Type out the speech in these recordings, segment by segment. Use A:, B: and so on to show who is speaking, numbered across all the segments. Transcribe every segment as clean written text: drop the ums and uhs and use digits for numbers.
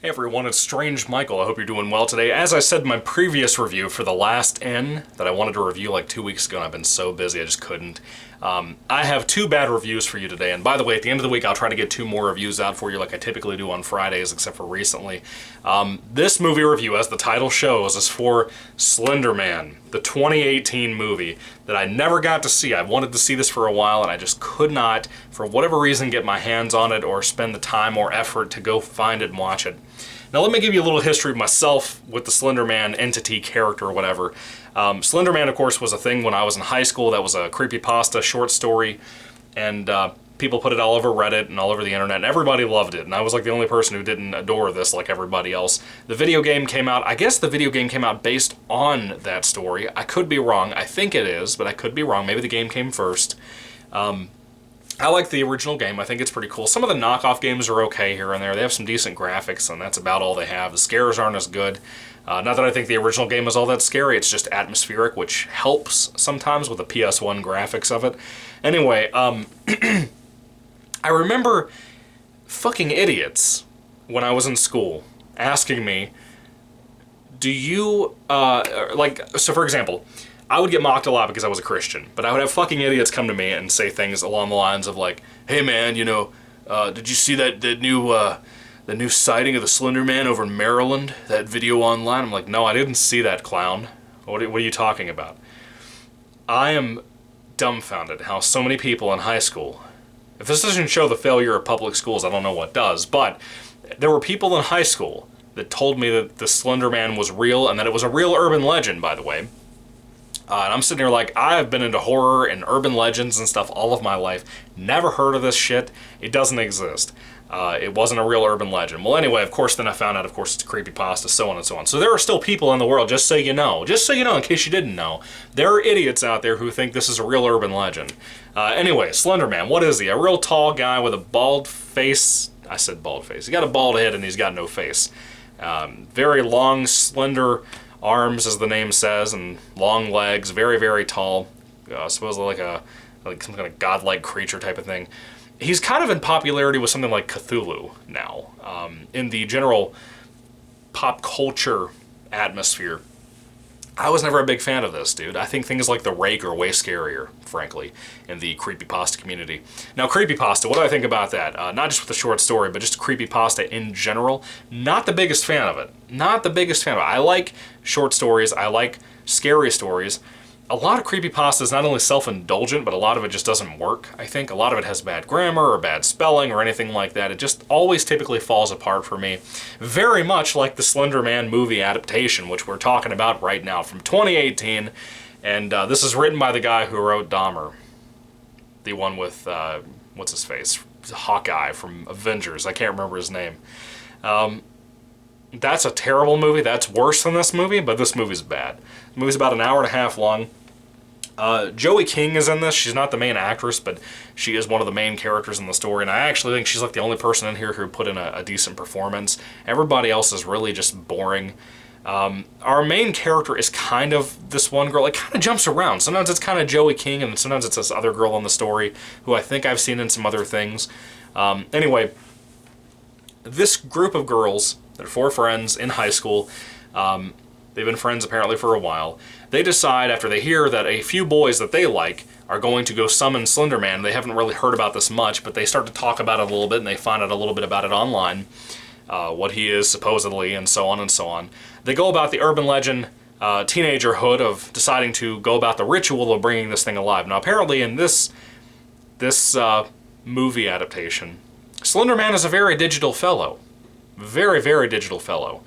A: Hey everyone, it's Strange Michael. I hope you're doing well today. As I said in my previous review for The Last Inn that I wanted to review like 2 weeks ago and I've been so busy I just couldn't. I have 2 bad reviews for you today, and by the way, at the end of the week I'll try to get 2 more reviews out for you like I typically do on Fridays, except for recently. This movie review, as the title shows, is for Slender Man, the 2018 movie that I never got to see. I wanted to see this for a while and I just could not, for whatever reason, get my hands on it or spend the time or effort to go find it and watch it. Now let me give you a little history of myself with the Slender Man entity, character, or whatever. Slender Man, of course, was a thing when I was in high school. That was a creepypasta short story, and people put it all over Reddit and all over the internet, and everybody loved it, and I was like the only person who didn't adore this like everybody else. The video game came out. I guess the video game came out based on that story. I could be wrong. I think it is, but I could be wrong. Maybe the game came first. I like the original game. I think it's pretty cool. Some of the knockoff games are okay here and there. They have some decent graphics, and that's about all they have. The scares aren't as good. Not that I think the original game is all that scary. It's just atmospheric, which helps sometimes with the PS1 graphics of it. Anyway, I remember fucking idiots when I was in school asking me, do you, so for example, I would get mocked a lot because I was a Christian, but I would have fucking idiots come to me and say things along the lines of like, hey man, you know, did you see that new sighting of the Slender Man over in Maryland? That video online? I'm like, no, I didn't see that, clown. What are you talking about? I am dumbfounded how so many people in high school, if this doesn't show the failure of public schools, I don't know what does, but there were people in high school that told me that the Slender Man was real and that it was a real urban legend, by the way. And I'm sitting here like, I've been into horror and urban legends and stuff all of my life. Never heard of this shit. It doesn't exist. It wasn't a real urban legend. Well, anyway, of course, then I found out, of course, it's a creepypasta, so on and so on. So there are still people in the world, just so you know, in case you didn't know, there are idiots out there who think this is a real urban legend. Anyway, Slender Man, what is he? A real tall guy with a bald face. I said bald face. He got a bald head and he's got no face. Very long, slender arms, as the name says, and long legs, very, very tall, supposedly like some kind of godlike creature type of thing. He's kind of in popularity with something like Cthulhu now, in the general pop culture atmosphere. I was never a big fan of this, dude. I think things like The Rake are way scarier, frankly, in the creepypasta community. Now, creepypasta, what do I think about that? Not just with the short story, but just creepypasta in general. Not the biggest fan of it. Not the biggest fan of it. I like short stories. I like scary stories. A lot of creepypasta is not only self-indulgent, but a lot of it just doesn't work. I think a lot of it has bad grammar or bad spelling or anything like that. It just always typically falls apart for me. Very much like the Slender Man movie adaptation, which we're talking about right now from 2018. And this is written by the guy who wrote Dahmer. The one with, what's his face? Hawkeye from Avengers. I can't remember his name. That's a terrible movie. That's worse than this movie, but this movie's bad. The movie's about an hour and a half long. Joey King is in this. She's not the main actress, but she is one of the main characters in the story, and I actually think she's like the only person in here who put in a decent performance. Everybody else is really just boring. Our main character is kind of this one girl. It kind of jumps around. Sometimes it's kind of Joey King, and sometimes it's this other girl in the story who I think I've seen in some other things. Anyway, this group of girls, they're 4 friends in high school. They've been friends apparently for a while. They decide after they hear that a few boys that they like are going to go summon Slender Man. They haven't really heard about this much, but they start to talk about it a little bit, and they find out a little bit about it online, what he is supposedly, and so on and so on. They go about the urban legend teenagerhood of deciding to go about the ritual of bringing this thing alive. Now apparently in this movie adaptation, Slender Man is a very digital fellow. Very, very digital fellow.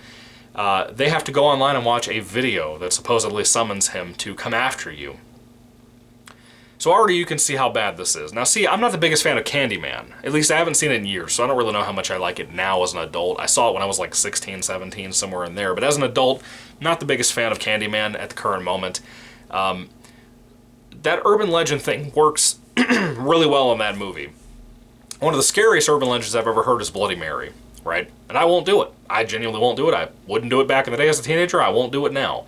A: They have to go online and watch a video that supposedly summons him to come after you. So already you can see how bad this is. Now see, I'm not the biggest fan of Candyman. At least I haven't seen it in years, so I don't really know how much I like it now as an adult. I saw it when I was like 16, 17, somewhere in there. But as an adult, not the biggest fan of Candyman at the current moment. That urban legend thing works really well in that movie. One of the scariest urban legends I've ever heard is Bloody Mary. Right? And I won't do it. I genuinely won't do it. I wouldn't do it back in the day as a teenager. I won't do it now.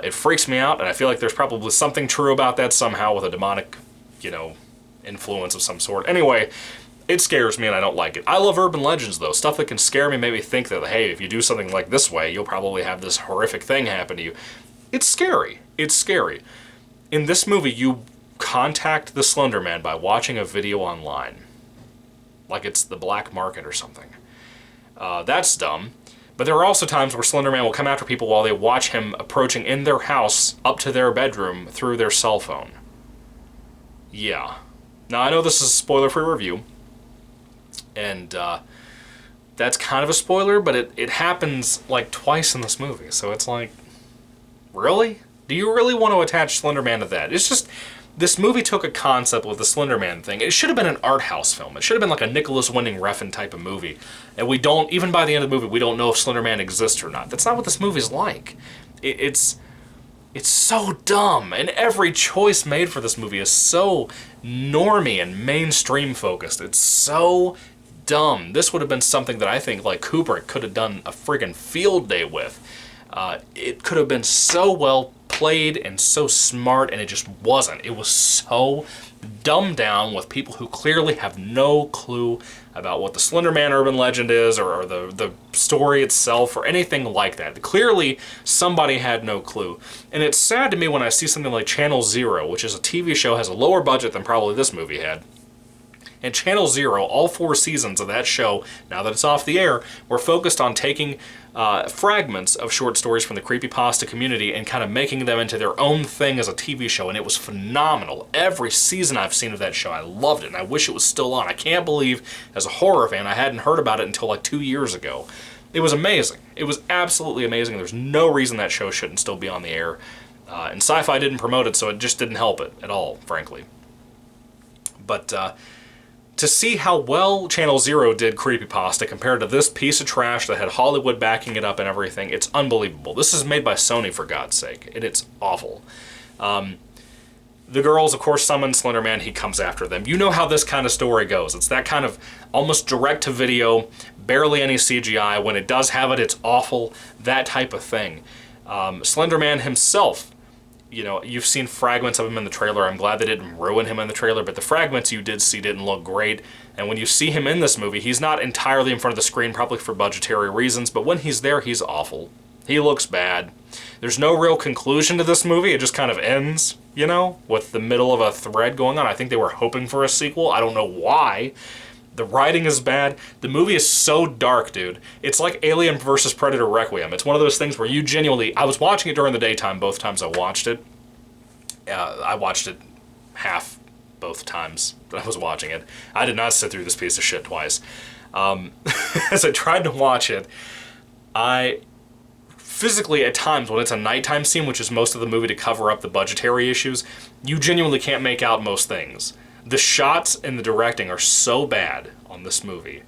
A: It freaks me out, and I feel like there's probably something true about that somehow with a demonic, influence of some sort. Anyway, It scares me and I don't like it. I love urban legends though. Stuff that can scare me, make me think that, hey, if you do something like this way, you'll probably have this horrific thing happen to you. It's scary. It's scary. In this movie, you contact the Slender Man by watching a video online. Like it's the black market or something. That's dumb. But there are also times where Slender Man will come after people while they watch him approaching in their house up to their bedroom through their cell phone. Yeah. Now, I know this is a spoiler-free review, and that's kind of a spoiler, but it happens like twice in this movie, so it's like, really? Do you really want to attach Slender Man to that? It's just, this movie took a concept with the Slender Man thing. It should have been an art house film. It should have been like a Nicholas Winding Refn type of movie. And we don't, even by the end of the movie, we don't know if Slender Man exists or not. That's not what this movie's like. It's so dumb, and every choice made for this movie is so normie and mainstream focused. It's so dumb. This would have been something that I think like Kubrick could have done a friggin' field day with. It could have been so well played and so smart, and it just wasn't. It was so dumbed down with people who clearly have no clue about what the Slender Man urban legend is, or the story itself, or anything like that. Clearly, somebody had no clue. And it's sad to me when I see something like Channel Zero, which is a TV show, has a lower budget than probably this movie had. And Channel Zero, all 4 seasons of that show, now that it's off the air, were focused on taking fragments of short stories from the creepypasta community and kind of making them into their own thing as a TV show, and it was phenomenal. Every season I've seen of that show, I loved it, and I wish it was still on. I can't believe, as a horror fan, I hadn't heard about it until like 2 years ago. It was amazing. It was absolutely amazing. There's no reason that show shouldn't still be on the air. And Sci-Fi didn't promote it, so it just didn't help it at all, frankly. But to see how well Channel Zero did creepypasta compared to this piece of trash that had Hollywood backing it up and everything, it's unbelievable. This is made by Sony, for God's sake, and it's awful. The girls, of course, summon Slender Man. He comes after them. You know how this kind of story goes. It's that kind of almost direct-to-video, barely any CGI. When it does have it, it's awful, that type of thing. Slender Man himself, you know, you've seen fragments of him in the trailer. I'm glad they didn't ruin him in the trailer, but the fragments you did see didn't look great. And when you see him in this movie, he's not entirely in front of the screen, probably for budgetary reasons, but when he's there, he's awful. He looks bad. There's no real conclusion to this movie. It just kind of ends, you know, with the middle of a thread going on. I think they were hoping for a sequel. I don't know why. The writing is bad. The movie is so dark, dude. It's like Alien vs. Predator Requiem. It's one of those things where you genuinely... I was watching it during the daytime both times I watched it. I watched it half both times that I was watching it. I did not sit through this piece of shit twice. As I tried to watch it, I physically, at times, when it's a nighttime scene, which is most of the movie to cover up the budgetary issues, you genuinely can't make out most things. The shots and the directing are so bad on this movie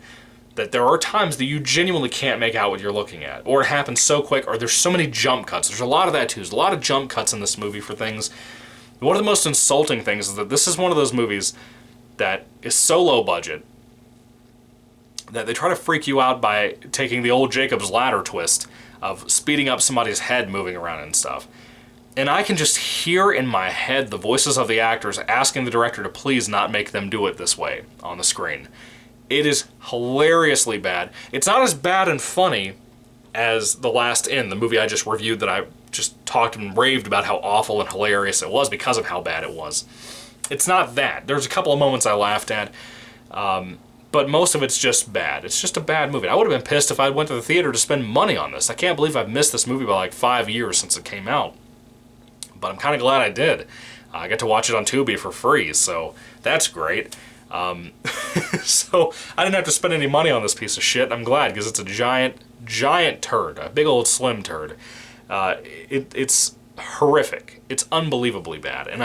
A: that there are times that you genuinely can't make out what you're looking at. Or it happens so quick, or there's so many jump cuts. There's a lot of that too. There's a lot of jump cuts in this movie for things. One of the most insulting things is that this is one of those movies that is so low budget that they try to freak you out by taking the old Jacob's Ladder twist of speeding up somebody's head moving around and stuff. And I can just hear in my head the voices of the actors asking the director to please not make them do it this way on the screen. It is hilariously bad. It's not as bad and funny as The Last Inn, the movie I just reviewed that I just talked and raved about how awful and hilarious it was because of how bad it was. It's not that. There's a couple of moments I laughed at, but most of it's just bad. It's just a bad movie. I would have been pissed if I went to the theater to spend money on this. I can't believe I've missed this movie by like 5 years since it came out. But I'm kind of glad I did. I got to watch it on Tubi for free, so that's great. So I didn't have to spend any money on this piece of shit. I'm glad, because it's a giant turd, a big old slim turd. It's horrific. It's unbelievably bad, and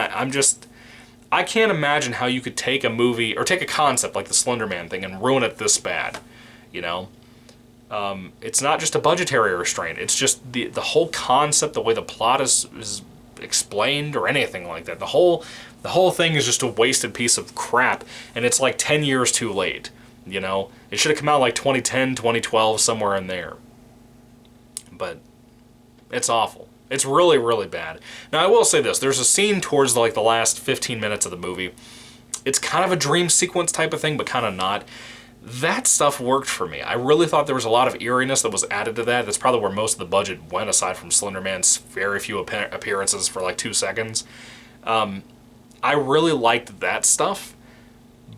A: I can't imagine how you could take a movie, or take a concept like the Slender Man thing and ruin it this bad, you know? It's not just a budgetary restraint, it's just the whole concept, the way the plot is explained or anything like that. The whole thing is just a wasted piece of crap, and it's like 10 years too late, you know? It should have come out like 2010, 2012, somewhere in there. But it's awful. It's really, really bad. Now, I will say this. There's a scene towards like the last 15 minutes of the movie it's kind of a dream sequence type of thing, but kind of not. That stuff worked for me. I really thought there was a lot of eeriness that was added to that. That's probably where most of the budget went, aside from Slender Man's very few appearances for like 2 seconds. I really liked that stuff,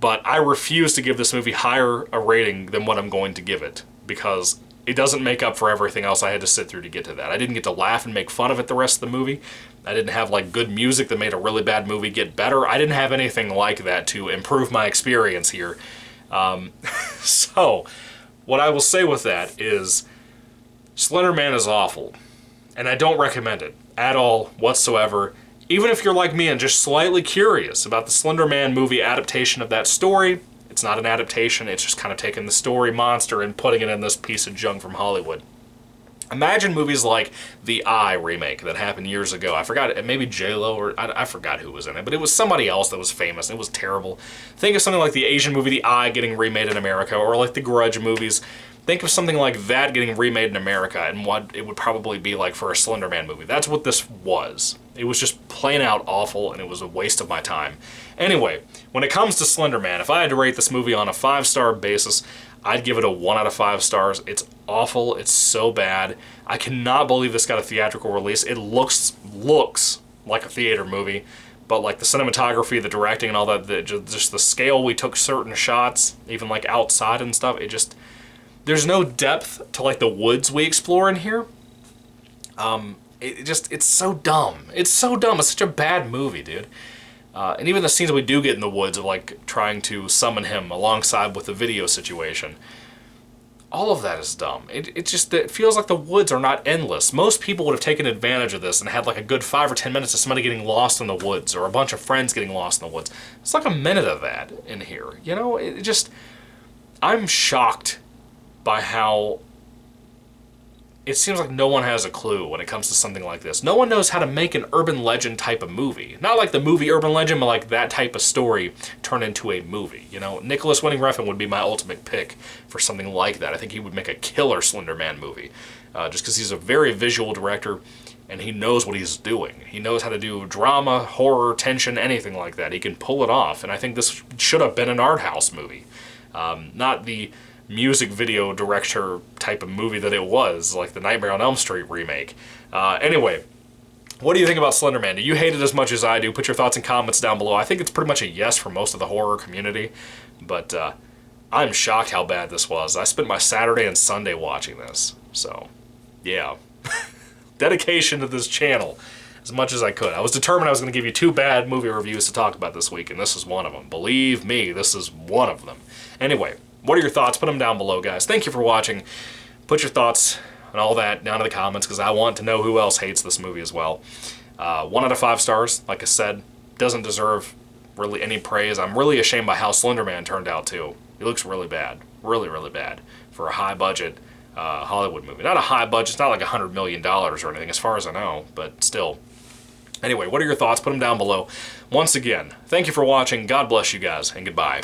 A: but I refuse to give this movie higher a rating than what I'm going to give it, because it doesn't make up for everything else I had to sit through to get to that. I didn't get to laugh and make fun of it the rest of the movie. I didn't have like good music that made a really bad movie get better. I didn't have anything like that to improve my experience here. So, what I will say with that is, Slender Man is awful, and I don't recommend it at all whatsoever. Even if you're like me and just slightly curious about the Slender Man movie adaptation of that story, it's not an adaptation, it's just kind of taking the story monster and putting it in this piece of junk from Hollywood. Imagine movies like The Eye remake that happened years ago. I forgot, maybe J-Lo, or I forgot who was in it, but it was somebody else that was famous, and it was terrible. Think of something like the Asian movie The Eye getting remade in America, or like the Grudge movies. Think of something like that getting remade in America, and what it would probably be like for a Slender Man movie. That's what this was. It was just plain out awful, and it was a waste of my time. Anyway, when it comes to Slender Man, if I had to rate this movie on a 5-star basis, I'd give it a 1 out of 5 stars. It's awful. It's so bad. I cannot believe this got a theatrical release. It looks like a theater movie, but like the cinematography, the directing, and all that, just the scale we took certain shots, even like outside and stuff, it just, there's no depth to like the woods we explore in here. It's so dumb. It's so dumb. It's such a bad movie, dude. And even the scenes we do get in the woods of like trying to summon him alongside with the video situation, all of that is dumb. It feels like the woods are not endless. Most people would have taken advantage of this and had like a good 5 or 10 minutes of somebody getting lost in the woods, or a bunch of friends getting lost in the woods. It's like a minute of that in here. You know, I'm shocked by how it seems like no one has a clue when it comes to something like this. No one knows how to make an urban legend type of movie. Not like the movie Urban Legend, but like that type of story turned into a movie. You know, Nicholas Winding Refn would be my ultimate pick for something like that. I think he would make a killer Slender Man movie, just because he's a very visual director and he knows what he's doing. He knows how to do drama, horror, tension, anything like that. He can pull it off, and I think this should have been an art house movie, not the music video director type of movie that it was, like the Nightmare on Elm Street remake. Anyway, what do you think about Slender Man? Do you hate it as much as I do? Put your thoughts and comments down below. I think it's pretty much a yes for most of the horror community, but I'm shocked how bad this was. I spent my Saturday and Sunday watching this, so yeah. Dedication to this channel as much as I could. I was determined I was going to give you 2 bad movie reviews to talk about this week, and this is one of them. Believe me, this is one of them. Anyway, what are your thoughts? Put them down below, guys. Thank you for watching. Put your thoughts and all that down in the comments, because I want to know who else hates this movie as well. 1 out of 5 stars, like I said, doesn't deserve really any praise. I'm really ashamed by how Slender Man turned out, too. He looks really bad. Really, really bad for a high-budget Hollywood movie. Not a high budget. It's not like $100 million or anything, as far as I know, but still. Anyway, what are your thoughts? Put them down below. Once again, thank you for watching. God bless you guys, and goodbye.